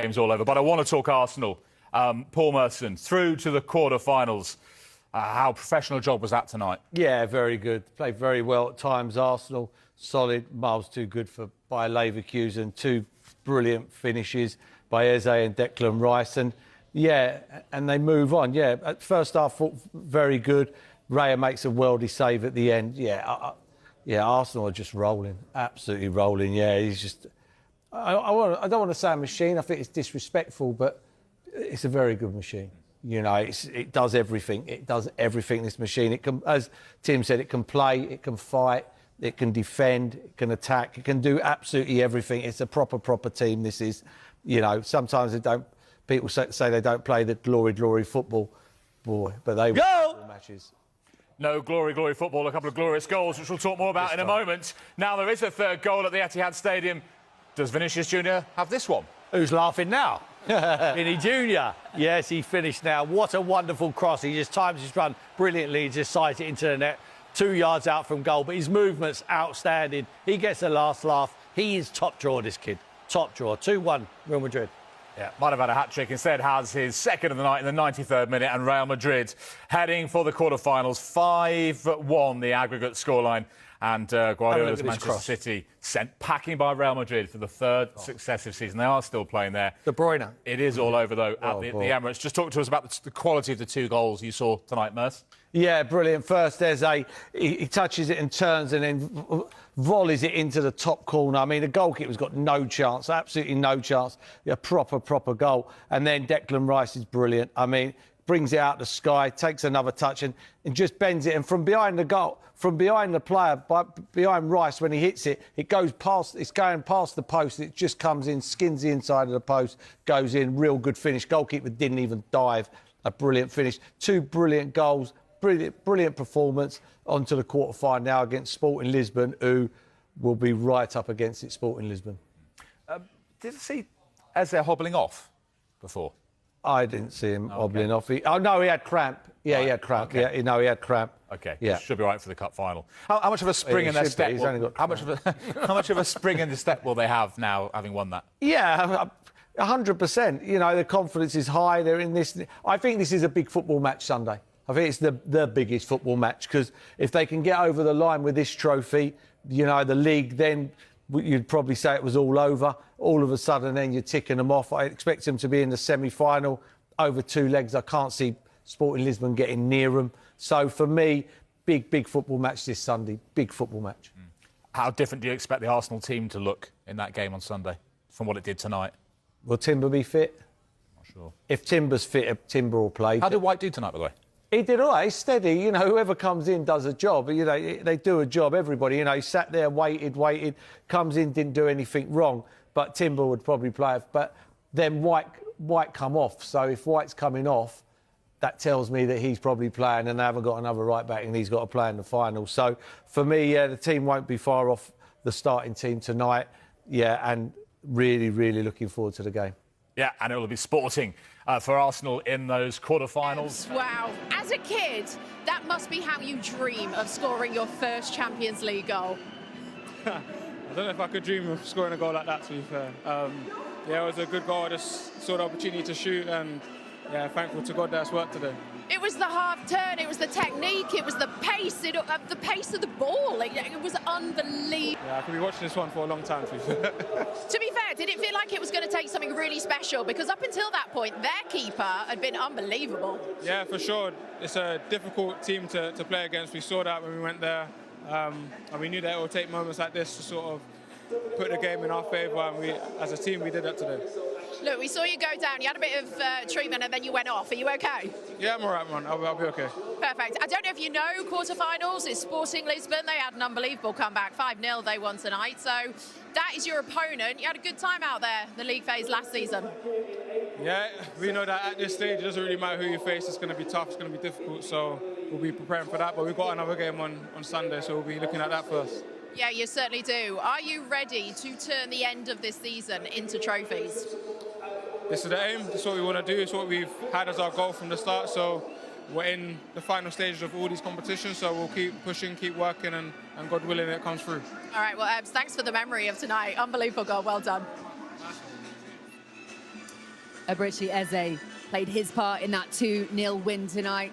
game's all over, but I want to talk Arsenal. Paul Merson, through to the quarter-finals. How professional a job was that tonight? Yeah, very good. Played very well at times. Arsenal, solid. Miles too good by Leverkusen. Two brilliant finishes by Eze and Declan Rice. And, yeah, and they move on. Yeah, at first half, very good. Raya makes a worldy save at the end. Yeah, Arsenal are just rolling. Absolutely rolling, yeah. He's just... I don't want to say a machine. I think it's disrespectful, but it's a very good machine. You know, it does everything. It does everything, this machine. It can, as Tim said, it can play, it can fight, it can defend, it can attack, it can do absolutely everything. It's a proper team, this is. You know, sometimes people say they don't play the glory football. Boy, but they win matches. No glory football, a couple of glorious goals, which we'll talk more about in a moment. Now, there is a third goal at the Etihad Stadium. Does Vinicius Jr. have this one? Who's laughing now? Vinny Jr. Yes, he finished now. What a wonderful cross. He just times his run brilliantly. He just sides it into the net, 2 yards out from goal. But his movement's outstanding. He gets the last laugh. He is top drawer, this kid. Top drawer. 2-1, Real Madrid. Yeah, might have had a hat-trick. Instead has his second of the night in the 93rd minute. And Real Madrid heading for the quarter-finals. 5-1, the aggregate scoreline. And Guardiola's Manchester City sent packing by Real Madrid for the third successive season. They are still playing there. De Bruyne. It is all over, though, at the Emirates. Just talk to us about the quality of the two goals you saw tonight, Merce. Yeah, brilliant. First, he touches it and turns and then volleys it into the top corner. I mean, the goalkeeper's got no chance, absolutely no chance. A proper goal. And then Declan Rice is brilliant. I mean, brings it out the sky, takes another touch and just bends it. And from behind the goal, from behind the player, behind Rice, when he hits it, it goes past, it's going past the post. It just comes in, skins the inside of the post, goes in. Real good finish. Goalkeeper didn't even dive. A brilliant finish. Two brilliant goals. Brilliant performance. On to the quarter-final now against Sporting Lisbon, who will be right up against it, Sporting Lisbon. Did you see Eze hobbling off before? I didn't see him hobbling off. Oh, no, he had cramp. Yeah, he had cramp. Okay. Yeah, he had cramp. OK, yeah. Should be right for the cup final. How much of a spring in their step? How much of a spring in the step will they have now, having won that? Yeah, 100%. You know, their confidence is high. They're in this. I think this is a big football match Sunday. I think it's the biggest football match, because if they can get over the line with this trophy, you know, the league, then you'd probably say it was all over. All of a sudden, then you're ticking them off. I expect them to be in the semi-final over 2 legs. I can't see Sporting Lisbon getting near them. So for me, big football match this Sunday. Big football match. How different do you expect the Arsenal team to look in that game on Sunday from what it did tonight? Will Timber be fit? Not sure. If Timber's fit, Timber will play. How did White do tonight, by the way? He did all right. He's steady. You know, whoever comes in does a job. You know, they do a job, everybody. You know, he sat there, waited, comes in, didn't do anything wrong. But Timber would probably play. But then White come off. So if White's coming off, that tells me that he's probably playing and they haven't got another right back and he's got to play in the final. So for me, yeah, the team won't be far off the starting team tonight. Yeah, and really looking forward to the game. Yeah, and it will be sporting for Arsenal in those quarter-finals. Wow. As a kid, that must be how you dream of scoring your first Champions League goal. I don't know if I could dream of scoring a goal like that, to be fair. Yeah, it was a good goal. I just saw the opportunity to shoot and, yeah, thankful to God that's worked today. It was the half turn, it was the technique, it was the pace, the pace of the ball. It was unbelievable. Yeah, I could be watching this one for a long time, to be fair. To be fair, did it feel like it was going to take something really special? Because up until that point, their keeper had been unbelievable. Yeah, for sure. It's a difficult team to play against. We saw that when we went there. And we knew that it would take moments like this to sort of put the game in our favour. And we, as a team, we did that today. Look, we saw you go down. You had a bit of treatment and then you went off. Are you OK? Yeah, I'm all right, man. I'll be OK. Perfect. I don't know if you know quarter-finals. It's Sporting Lisbon. They had an unbelievable comeback. 5-0 they won tonight. So that is your opponent. You had a good time out there, the league phase last season. Yeah, we know that at this stage, it doesn't really matter who you face. It's going to be tough. It's going to be difficult. So we'll be preparing for that. But we've got another game on Sunday, so we'll be looking at that first. Yeah, you certainly do. Are you ready to turn the end of this season into trophies? This is the aim. This is what we want to do. It's what we've had as our goal from the start. So we're in the final stages of all these competitions. So we'll keep pushing, keep working, and God willing, it comes through. All right, well, thanks for the memory of tonight. Unbelievable goal. Well done. Eberechi Eze played his part in that 2-0 win tonight.